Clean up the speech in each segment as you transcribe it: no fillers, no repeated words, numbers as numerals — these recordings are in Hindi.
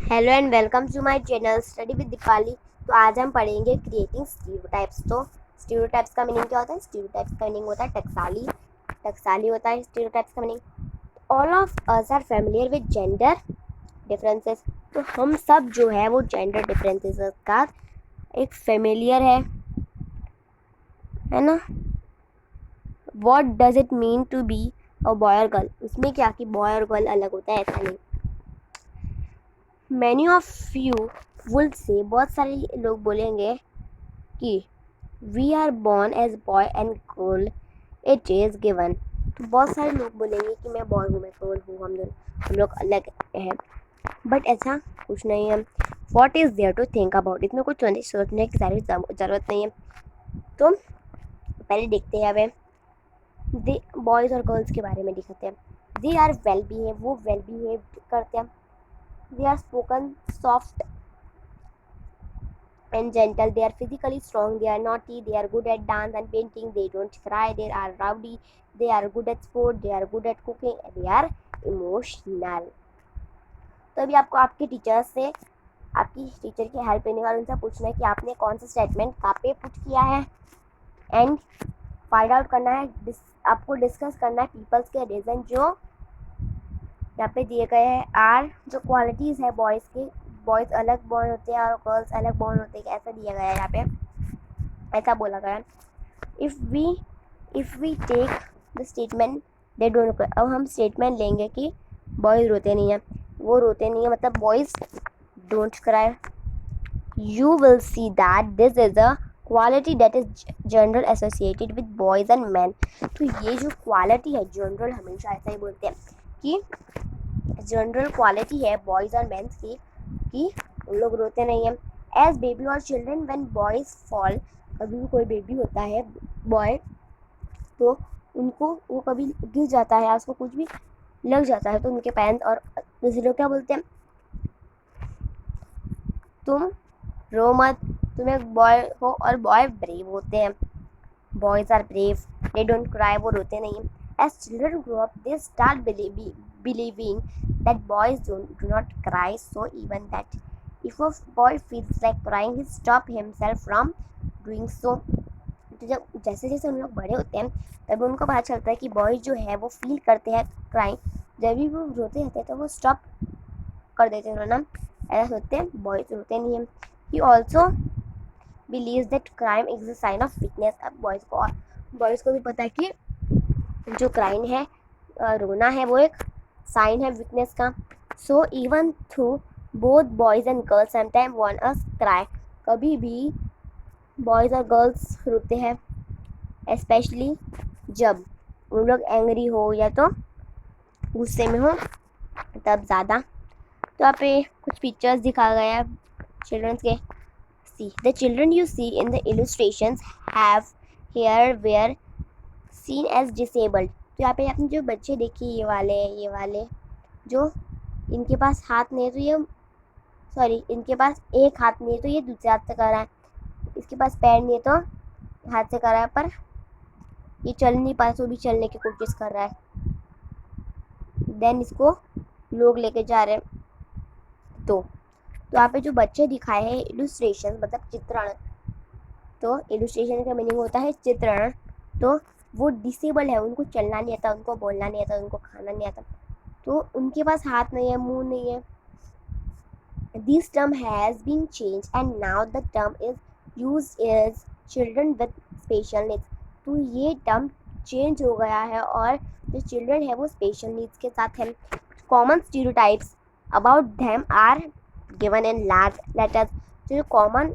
Hello and welcome to my channel study with Deepali. तो आज हम पढ़ेंगे क्रिएटिंग स्टीरियोटाइप्स। तो स्टीरियोटाइप्स का मीनिंग क्या होता है? स्टीरियोटाइप्स का मीनिंग होता है टकसाली। टकसाली होता है स्टीरियोटाइप्स का meaning. All of us are familiar with gender differences. तो हम सब जो है वो जेंडर डिफरेंसेस का एक फेमिलियर है ना। What does it mean to be a boy or girl? उसमें क्या कि बॉय और गर्ल अलग होता है, ऐसा नहीं। Many of you would say, बहुत सारे लोग बोलेंगे कि we are born as boy and girl, it is given. तो बहुत सारे लोग बोलेंगे कि मैं बॉय हूँ, मैं गर्ल हूँ, हम लोग अलग हैं। बट ऐसा कुछ नहीं है। What is there to think about? इसमें कुछ सोचने की सारी ज़रूरत नहीं है। तो पहले देखते हैं हमें दे बॉयज़ और गर्ल्स के बारे में दिखाते हैं। दे आर वेल बिहेव, वो वेल बिहेव करते हैं। They are spoken soft and gentle. They are physically strong. They are naughty. They are good at dance and painting. They don't cry. They are rowdy. They are good at sport. They are good at cooking. They are emotional. तो अभी आपको आपके टीचर से, आपकी टीचर की हेल्प लेने वाले उनसे पूछना है कि आपने कौन सा स्टेटमेंट कहाँ पे पुट किया है एंड फाइंड आउट करना है। आपको डिस्कस करना है पीपल्स के रीज़न जो यहाँ पे दिए गए हैं। आर जो क्वालिटीज़ है बॉयज़ के, बॉयज़ अलग बॉर्न होते हैं और गर्ल्स अलग बॉर्न होते हैं, ऐसा दिया गया है यहाँ पे, ऐसा बोला गया है। If we take the statement they don't cry, अब हम स्टेटमेंट लेंगे कि बॉयज़ रोते नहीं हैं, वो रोते नहीं हैं, मतलब boys don't cry. You will see that this is a quality that is general associated with boys and man. तो ये जो क्वालिटी है, जनरल हमेशा ऐसा ही बोलते हैं कि जनरल क्वालिटी है बॉयज़ और मेंस की कि उन लोग रोते नहीं हैं। एज बेबी और चिल्ड्रन व्हेन बॉयज़ फॉल, कभी भी कोई बेबी होता है बॉय, तो उनको वो कभी गिर जाता है या उसको कुछ भी लग जाता है तो उनके पेरेंट्स और दूसरे लोग क्या बोलते हैं, तुम रो मत, तुम एक बॉय हो। और बॉय ब्रेव होते हैं, boys are brave, they don't cry, वो रोते नहीं हैं। As children grow up they start believing that boys do not cry, so even that if a boy feels like crying he stop himself from doing so। तो जब जैसे जैसे उन लोग बड़े होते हैं तब उनको पता चलता है कि बॉयज जो है वो फील करते हैं क्राइंग, जब भी वो रोते रहते हैं तो वो स्टॉप कर देते हैं रोना, ऐसा सोचते हैं, बॉयज रोते नहीं हैं। He also believes that crime is a sign of weakness. अब बॉयज़ को भी पता है कि जो क्राइम है, रोना है, वो एक साइन है वीकनेस का। So even through both boys and girls sometime want us cry, कभी भी बॉयज़ और गर्ल्स रोते हैं, स्पेशली जब उन लोग एंग्री हो या तो गुस्से में हो तब ज़्यादा। तो यहाँ पे कुछ पिक्चर्स दिखाया गया है चिल्ड्रंस के। See the children you see in the illustrations have here were seen as disabled. तो यहाँ पे आपने जो बच्चे देखे, ये वाले जो इनके पास हाथ नहीं है तो ये, सॉरी, इनके पास एक हाथ नहीं है तो ये दूसरे हाथ से कर रहा है, इसके पास पैर नहीं है तो हाथ से कर रहा है, पर ये चल नहीं पा तो भी चलने की कोशिश कर रहा है। देन इसको लोग लेके जा रहे हैं। तो यहाँ पे जो बच्चे दिखाए हैं इलस्ट्रेशन मतलब चित्रण, तो इलस्ट्रेशन का मीनिंग होता है चित्रण। तो वो डिसेबल है, उनको चलना नहीं आता, उनको बोलना नहीं आता, उनको खाना नहीं आता, तो उनके पास हाथ नहीं है, मुंह नहीं है। This term has been change and now the term is use is children with special needs. तो ये टर्म चेंज हो गया है और जो चिल्ड्रन है वो स्पेशल नीड्स के साथ है। Common stereotypes about them are given in large letters. जो कॉमन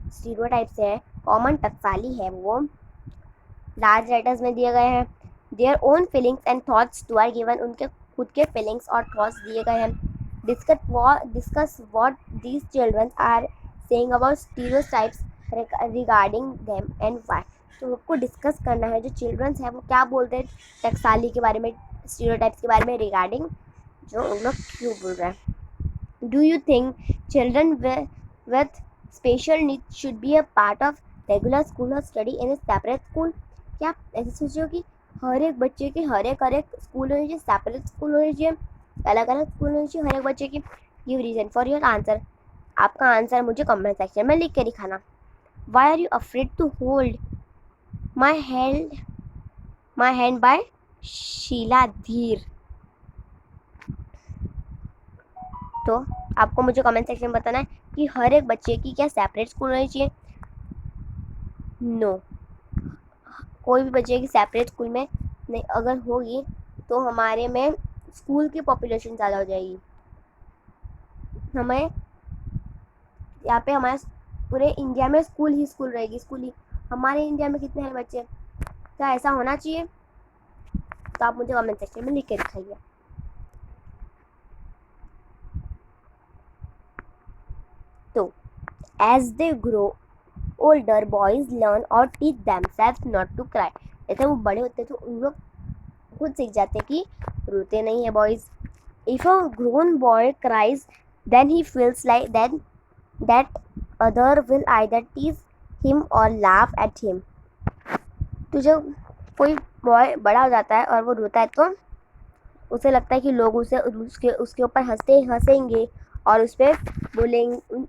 स्टीरियोटाइप्स है, कॉमन टकसाली है, वो लार्ज लेटर्स में दिए गए हैं। Their own feelings and thoughts too are given, उनके खुद के फीलिंग्स और थॉट्स दिए गए हैं। Discuss what these children are saying about stereotypes regarding them and why. तो आपको डिस्कस करना है जो चिल्ड्रंस हैं वो क्या बोलते हैं टकसाली के बारे में, स्टीरियोटाइप्स के बारे में रिगार्डिंग, जो उन लोग क्यों बोल रहे हैं। Do you think children with special needs should be a part of regular school और study in a separate school? क्या आप ऐसे सोचो कि हर एक बच्चे की हर एक स्कूल होनी चाहिए, सेपरेट स्कूल होनी चाहिए, अलग अलग स्कूल होनी चाहिए हर एक बच्चे की, give reason for your answer, आपका आंसर मुझे कमेंट सेक्शन में लिख के दिखाना। Why are you afraid to hold my hand by Sheela Dhir. तो आपको मुझे कमेंट सेक्शन में बताना है कि हर एक बच्चे की क्या सेपरेट स्कूल होनी चाहिए। नो, कोई भी बच्चे की सेपरेट स्कूल में नहीं, अगर होगी तो हमारे में स्कूल की पॉपुलेशन ज़्यादा हो जाएगी। हमें यहाँ पे हमारे पूरे इंडिया में स्कूल ही स्कूल रहेगी, स्कूल ही। हमारे इंडिया में कितने हैं बच्चे, क्या ऐसा होना चाहिए? तो आप मुझे कमेंट सेक्शन में लिख के दिखाइए। तो as they grow older boys learn और teach themselves not to cry. जैसे वो बड़े होते तो उन लोग खुद सीख जाते कि रोते नहीं है boys. If a grown boy cries then he feels like that other will either tease him or laugh at him. तो जब कोई बॉय बड़ा हो जाता है और वो रोता है तो उसे लगता है कि लोग उसके ऊपर हंसेंगे और उस पर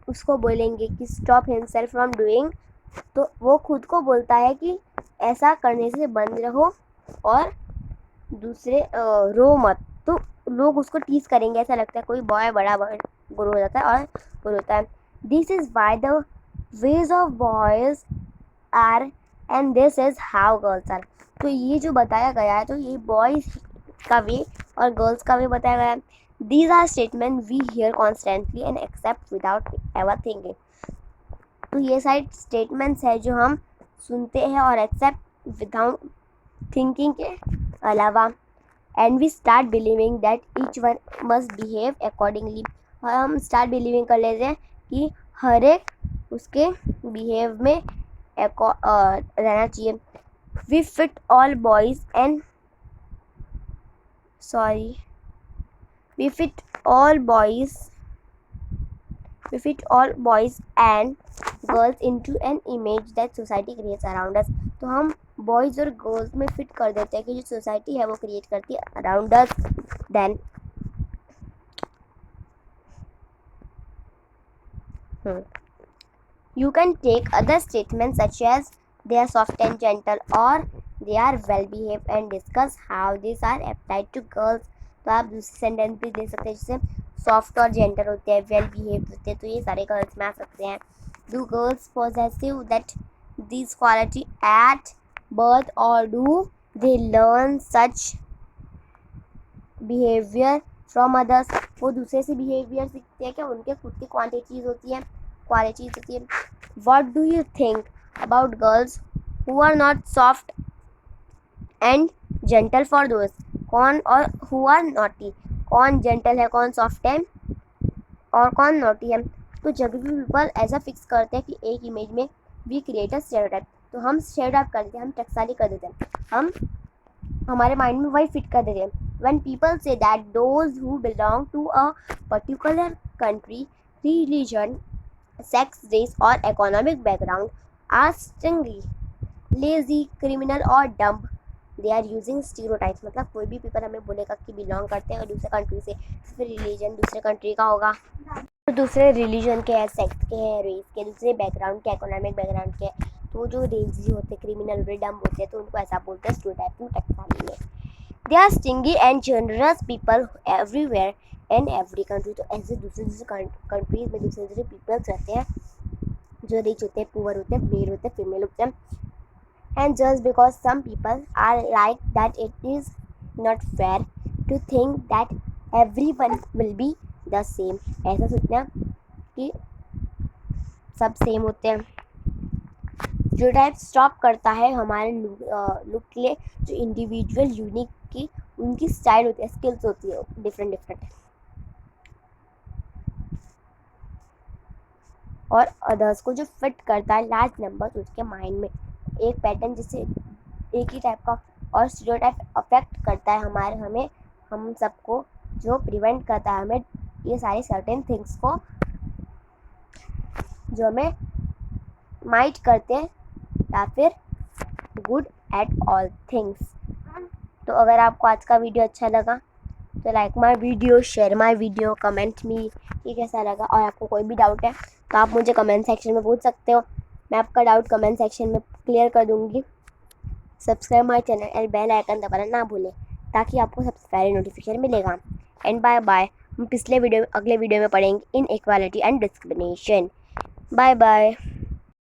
उसको बोलेंगे कि स्टॉप हिमसेल्फ फ्रॉम डूइंग। तो वो खुद को बोलता है कि ऐसा करने से बंद रहो और दूसरे रो मत। तो लोग उसको टीज करेंगे, ऐसा लगता है। कोई बॉय बड़ा गुरु हो जाता है और वो रोता है। This is why the ways of boys are and this is how girls are. तो ये जो बताया गया है, तो ये बॉयज का वे और गर्ल्स का वे बताया गया है। These are statement we hear constantly and accept without ever thinking. तो ये सारे स्टेटमेंट्स है जो हम सुनते हैं और एक्सेप्ट विदाउट थिंकिंग के अलावा। And we start believing that each one must behave accordingly. और हम स्टार्ट बिलीविंग कर लेते हैं कि हर एक उसके बिहेव में रहना चाहिए। We fit all boys and we fit all boys and girls into an image that society creates around us। तो हम बॉयज़ और गर्ल्स में फिट कर देते हैं कि जो सोसाइटी है वो क्रिएट करती है around us. Then you can take other statements such as they are soft and gentle or they are well behaved and discuss how these are applied to girls। तो आप दूसरी सेंटेंस भी दे सकते हैं जैसे सॉफ्ट और जेंटल होते हैं, वेल बिहेव्ड होते हैं, तो ये सारे गर्ल्स में आ सकते हैं। Do girls possessive that this quality at birth और do they learn such behaviour from others. वो दूसरे से बिहेवियर सीखते हैं क्या? उनके खुद की क्वालिटीज़ होती है। What do you think about girls who are not soft and gentle for those? कौन और who are naughty? कौन gentle है, कौन soft है और कौन naughty है? तो जब भी पीपल ऐसा फिक्स करते हैं कि एक इमेज में we create a stereotype, तो हम stereotype कर देते हैं, हम टकसाली कर देते हैं, हम हमारे माइंड में वही फिट कर देते हैं। When people say that those who belong to a particular country, religion, sex, race or economic background are stingy, lazy, criminal और dumb, they are using stereotypes। मतलब कोई भी पीपल हमें बोलेगा कि बिलोंग करते हैं और दूसरे कंट्री से, फिर रिलीजन दूसरे कंट्री का होगा, तो दूसरे रिलीजन के हैं, सेक्स के हैं, रेस के, दूसरे बैकग्राउंड के, इकोनॉमिक बैकग्राउंड के, तो जो लेजी होते, क्रिमिनल होते, डम्ब होते हैं, तो उनको ऐसा बोलते हैं स्टीरियोटाइप में, टकसाली में। They are stingy and generous people everywhere in every country. तो ऐसे दूसरे कंट्रीज में दूसरे पीपल्स रहते हैं जो रिच होते हैं, पुअर होते हैं, मेल होते हैं, फीमेल होते हैं। And just because some people are like that it is not fair to think that every one will be the same. ऐसा सोचना कि सब सेम होते हैं। जो टाइप स्टॉप करता है हमारे लुक के लिए, जो इंडिविजुअल यूनिक की उनकी स्टाइल होती है, स्किल्स होती है डिफरेंट और अदर्स को जो फिट करता है लार्ज नंबर उसके माइंड में एक पैटर्न, जिससे एक ही टाइप का और स्टीरियोटाइप अफेक्ट करता है हमें हम सबको, जो प्रिवेंट करता है हमें ये सारी सर्टेन थिंग्स को जो हमें माइट करते हैं या फिर गुड एट ऑल थिंग्स। तो अगर आपको आज का वीडियो अच्छा लगा तो like my video, share my video, comment me ये कैसा लगा। और आपको कोई भी डाउट है तो आप मुझे कमेंट सेक्शन में पूछ सकते हो, मैं आपका डाउट कमेंट सेक्शन में क्लियर कर दूँगी। Subscribe my channel and bell icon दबाना ना भूलें ताकि आपको सबसे पहले नोटिफिकेशन मिलेगा। And bye bye. हम अगले वीडियो में पढ़ेंगे inequality and discrimination. Bye bye.